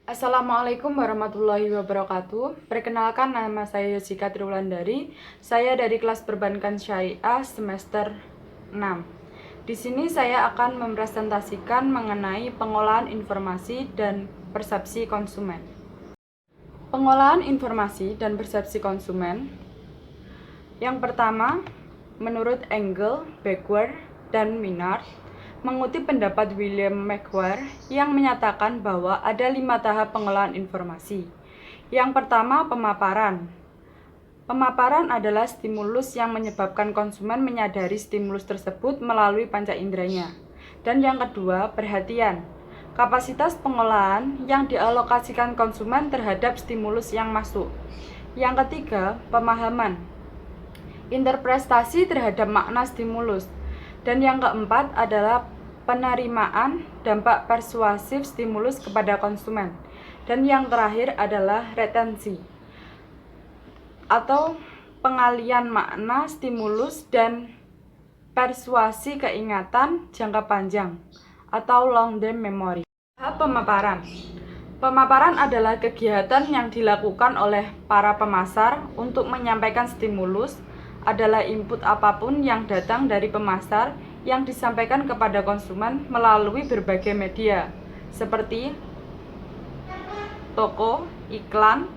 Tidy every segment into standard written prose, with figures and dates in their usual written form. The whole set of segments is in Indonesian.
Assalamualaikum warahmatullahi wabarakatuh. Perkenalkan, nama saya Jessica Triwulandari. Saya dari kelas Perbankan Syariah semester 6. Di sini saya akan mempresentasikan mengenai pengolahan informasi dan persepsi konsumen. Pengolahan informasi dan persepsi konsumen. Yang pertama, menurut Engel, Backward, dan Minard, mengutip pendapat William McWhare yang menyatakan bahwa ada 5 tahap pengolahan informasi. Yang pertama, pemaparan. Pemaparan adalah stimulus yang menyebabkan konsumen menyadari stimulus tersebut melalui panca inderanya. Dan yang kedua, perhatian. Kapasitas pengolahan yang dialokasikan konsumen terhadap stimulus yang masuk. Yang ketiga, pemahaman. Interpretasi terhadap makna stimulus. Dan yang keempat adalah penerimaan dampak persuasif stimulus kepada konsumen. Dan yang terakhir adalah retensi atau pengalian makna stimulus dan persuasi keingatan jangka panjang atau long term memory. Tahap pemaparan. Pemaparan adalah kegiatan yang dilakukan oleh para pemasar untuk menyampaikan stimulus, adalah input apapun yang datang dari pemasar yang disampaikan kepada konsumen melalui berbagai media seperti toko, iklan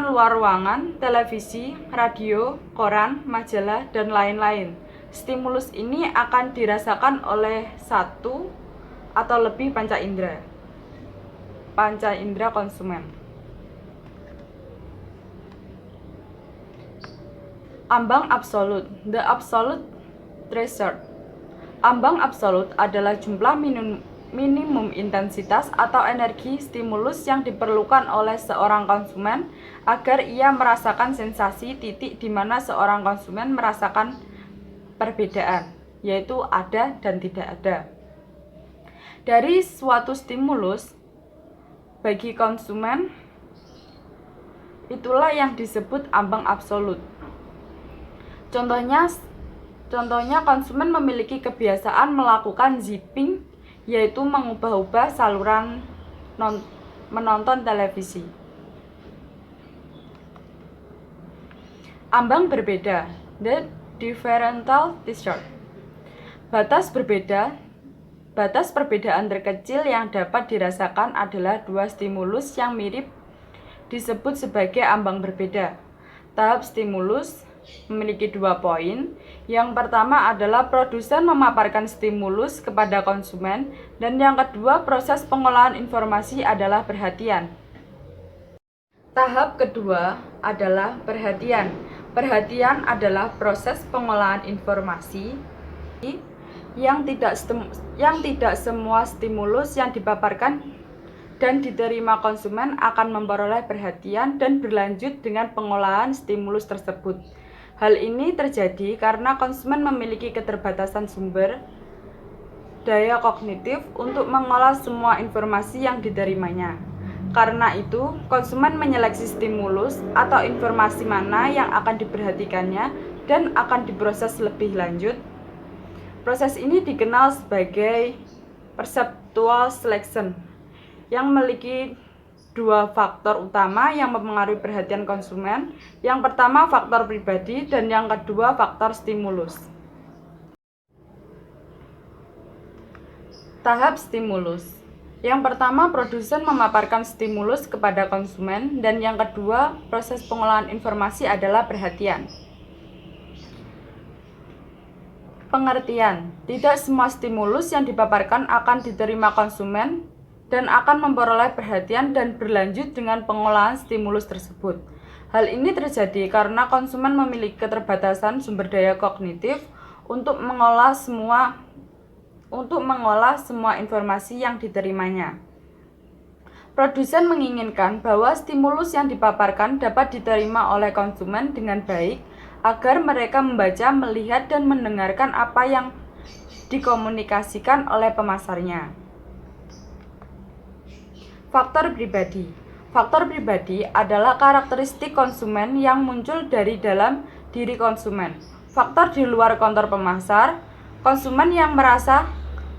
luar ruangan, televisi, radio, koran, majalah, dan lain-lain. Stimulus ini akan dirasakan oleh satu atau lebih panca indera konsumen. Ambang absolut, the absolute threshold. Ambang absolut adalah jumlah minimum intensitas atau energi stimulus yang diperlukan oleh seorang konsumen agar ia merasakan sensasi titik di mana seorang konsumen merasakan perbedaan, yaitu ada dan tidak ada. Dari suatu stimulus bagi konsumen, itulah yang disebut ambang absolut. Contohnya konsumen memiliki kebiasaan melakukan zipping, yaitu mengubah-ubah saluran menonton televisi. Ambang berbeda, the differential threshold. Batas perbedaan terkecil yang dapat dirasakan adalah dua stimulus yang mirip disebut sebagai ambang berbeda. Tahap stimulus memiliki 2 poin. Yang pertama adalah produsen memaparkan stimulus kepada konsumen, dan yang kedua proses pengolahan informasi adalah perhatian. Tahap kedua adalah perhatian. Perhatian adalah proses pengolahan informasi yang tidak semua stimulus yang dipaparkan dan diterima konsumen akan memperoleh perhatian dan berlanjut dengan pengolahan stimulus tersebut. Hal ini terjadi karena konsumen memiliki keterbatasan sumber daya kognitif untuk mengolah semua informasi yang diterimanya. Karena itu, konsumen menyeleksi stimulus atau informasi mana yang akan diperhatikannya dan akan diproses lebih lanjut. Proses ini dikenal sebagai perceptual selection, yang memiliki 2 faktor utama yang mempengaruhi perhatian konsumen. Yang pertama faktor pribadi dan yang kedua faktor stimulus. Tahap stimulus. Yang pertama, produsen memaparkan stimulus kepada konsumen, dan yang kedua, proses pengolahan informasi adalah perhatian. Pengertian. Tidak semua stimulus yang dipaparkan akan diterima konsumen dan akan memperoleh perhatian dan berlanjut dengan pengolahan stimulus tersebut. Hal ini terjadi karena konsumen memiliki keterbatasan sumber daya kognitif untuk mengolah semua informasi yang diterimanya. Produsen menginginkan bahwa stimulus yang dipaparkan dapat diterima oleh konsumen dengan baik agar mereka membaca, melihat, dan mendengarkan apa yang dikomunikasikan oleh pemasarnya. Faktor pribadi. Faktor pribadi adalah karakteristik konsumen yang muncul dari dalam diri konsumen. Faktor di luar kantor pemasar, konsumen yang merasa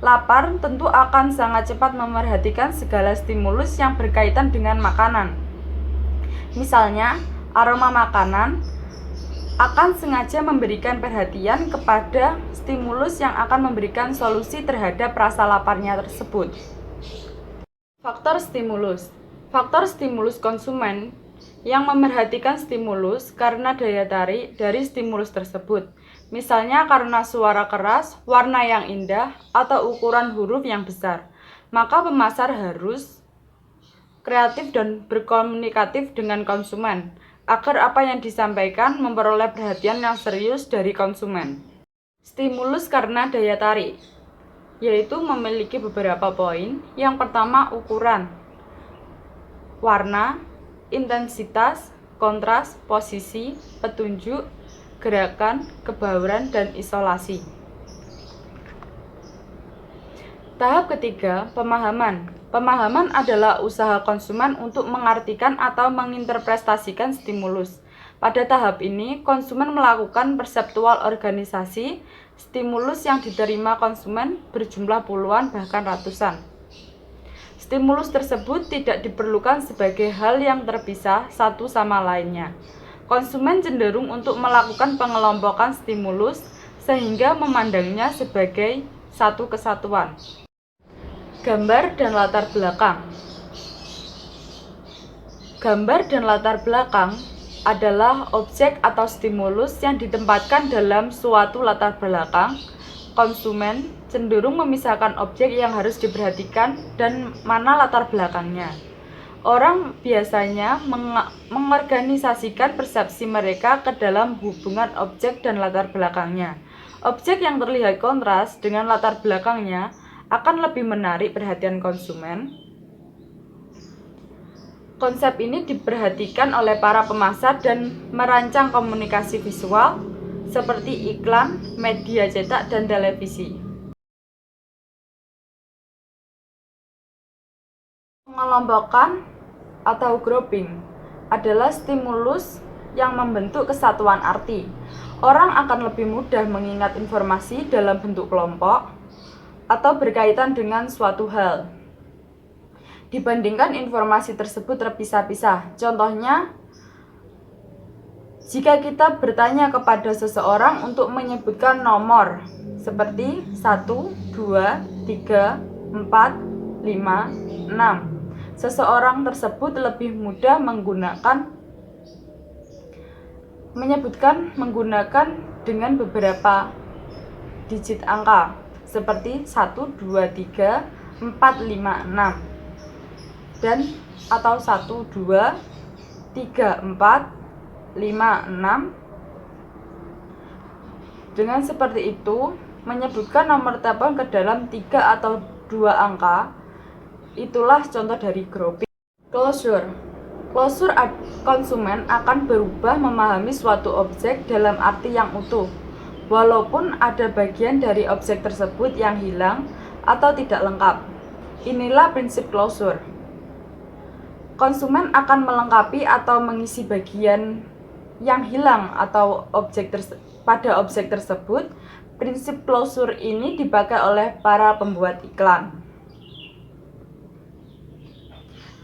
Lapar tentu akan sangat cepat memerhatikan segala stimulus yang berkaitan dengan makanan. Misalnya, aroma makanan akan sengaja memberikan perhatian kepada stimulus yang akan memberikan solusi terhadap rasa laparnya tersebut. Faktor stimulus. Faktor stimulus konsumen yang memerhatikan stimulus karena daya tarik dari stimulus tersebut. Misalnya karena suara keras, warna yang indah, atau ukuran huruf yang besar. Maka pemasar harus kreatif dan berkomunikatif dengan konsumen, agar apa yang disampaikan memperoleh perhatian yang serius dari konsumen. Stimulus karena daya tarik, yaitu memiliki beberapa poin. Yang pertama, ukuran, warna, intensitas, kontras, posisi, petunjuk, gerakan, kebauran, dan isolasi. Tahap ketiga, pemahaman. Pemahaman adalah usaha konsumen untuk mengartikan atau menginterpretasikan stimulus. Pada tahap ini, konsumen melakukan perseptual organisasi stimulus yang diterima konsumen berjumlah puluhan bahkan ratusan. Stimulus tersebut tidak diperlukan sebagai hal yang terpisah satu sama lainnya. Konsumen cenderung untuk melakukan pengelompokan stimulus sehingga memandangnya sebagai satu kesatuan. Gambar dan latar belakang. Gambar dan latar belakang adalah objek atau stimulus yang ditempatkan dalam suatu latar belakang. Konsumen cenderung memisahkan objek yang harus diperhatikan dan mana latar belakangnya. Orang biasanya mengorganisasikan persepsi mereka ke dalam hubungan objek dan latar belakangnya. Objek yang terlihat kontras dengan latar belakangnya akan lebih menarik perhatian konsumen. Konsep ini diperhatikan oleh para pemasar dan merancang komunikasi visual seperti iklan, media cetak, dan televisi. Pengelompokan atau grouping adalah stimulus yang membentuk kesatuan arti. Orang akan lebih mudah mengingat informasi dalam bentuk kelompok atau berkaitan dengan suatu hal dibandingkan informasi tersebut terpisah-pisah. Contohnya, jika kita bertanya kepada seseorang untuk menyebutkan nomor seperti 1, 2, 3, 4, 5, 6, seseorang tersebut lebih mudah menggunakan dengan beberapa digit angka seperti 1, 2, 3, 4, 5, 6 dan atau 1, 2, 3, 4, 5, 6. Dengan seperti itu, menyebutkan nomor telepon ke dalam 3 atau 2 angka. Itulah contoh dari grouping. Closure. Closure konsumen akan berubah memahami suatu objek dalam arti yang utuh, walaupun ada bagian dari objek tersebut yang hilang atau tidak lengkap. Inilah prinsip closure. Konsumen akan melengkapi atau mengisi bagian yang hilang atau pada objek tersebut. Prinsip closure ini dipakai oleh para pembuat iklan.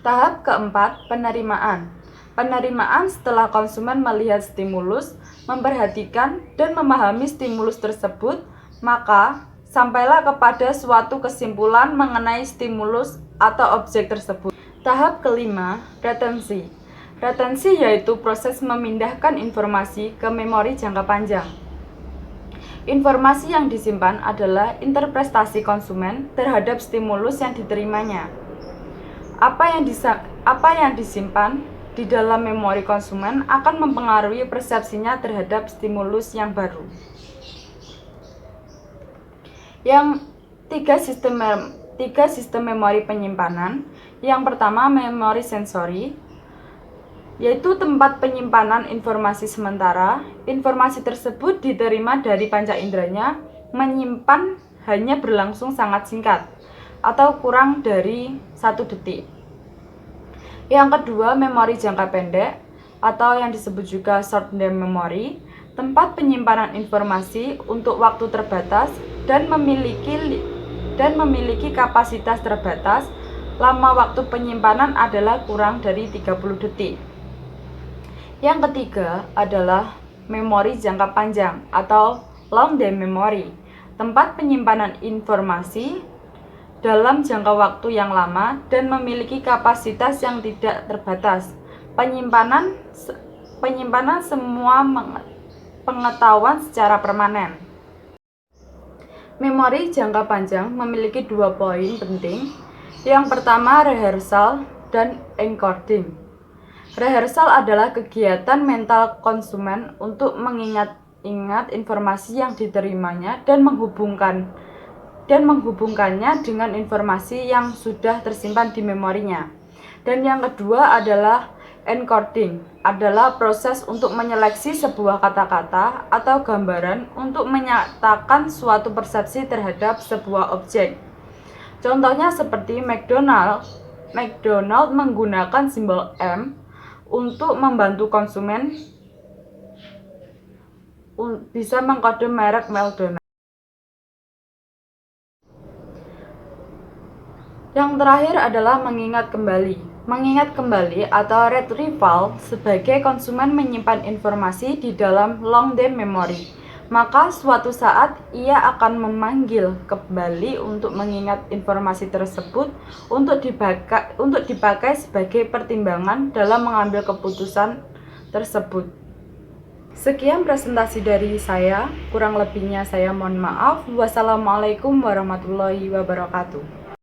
Tahap keempat, penerimaan. Penerimaan setelah konsumen melihat stimulus, memperhatikan dan memahami stimulus tersebut, maka sampailah kepada suatu kesimpulan mengenai stimulus atau objek tersebut. Tahap kelima, retensi. Retensi yaitu proses memindahkan informasi ke memori jangka panjang. Informasi yang disimpan adalah interpretasi konsumen terhadap stimulus yang diterimanya. Apa yang disimpan di dalam memori konsumen akan mempengaruhi persepsinya terhadap stimulus yang baru. Yang tiga sistem memori penyimpanan. Yang pertama, memori sensori, yaitu tempat penyimpanan informasi sementara. Informasi tersebut diterima dari panca inderanya, menyimpan hanya berlangsung sangat singkat atau kurang dari 1 detik. Yang kedua, memori jangka pendek atau yang disebut juga short term memory, tempat penyimpanan informasi untuk waktu terbatas dan memiliki dan memiliki kapasitas terbatas. Lama waktu penyimpanan adalah kurang dari 30 detik. Yang ketiga adalah memori jangka panjang atau long term memory, tempat penyimpanan informasi dalam jangka waktu yang lama dan memiliki kapasitas yang tidak terbatas. Penyimpanan semua pengetahuan secara permanen. Memori jangka panjang memiliki 2 poin penting. Yang pertama, rehearsal dan encoding. Rehearsal adalah kegiatan mental konsumen untuk mengingat-ingat informasi yang diterimanya dan menghubungkannya dengan informasi yang sudah tersimpan di memorinya. Dan yang kedua adalah encoding, adalah proses untuk menyeleksi sebuah kata-kata atau gambaran untuk menyatakan suatu persepsi terhadap sebuah objek. Contohnya seperti McDonald menggunakan simbol M untuk membantu konsumen bisa mengkode merek McDonald. Yang terakhir adalah mengingat kembali. Mengingat kembali atau retrieval sebagai konsumen menyimpan informasi di dalam long term memory. Maka suatu saat ia akan memanggil kembali untuk mengingat informasi tersebut untuk dipakai sebagai pertimbangan dalam mengambil keputusan tersebut. Sekian presentasi dari saya, kurang lebihnya saya mohon maaf. Wassalamualaikum warahmatullahi wabarakatuh.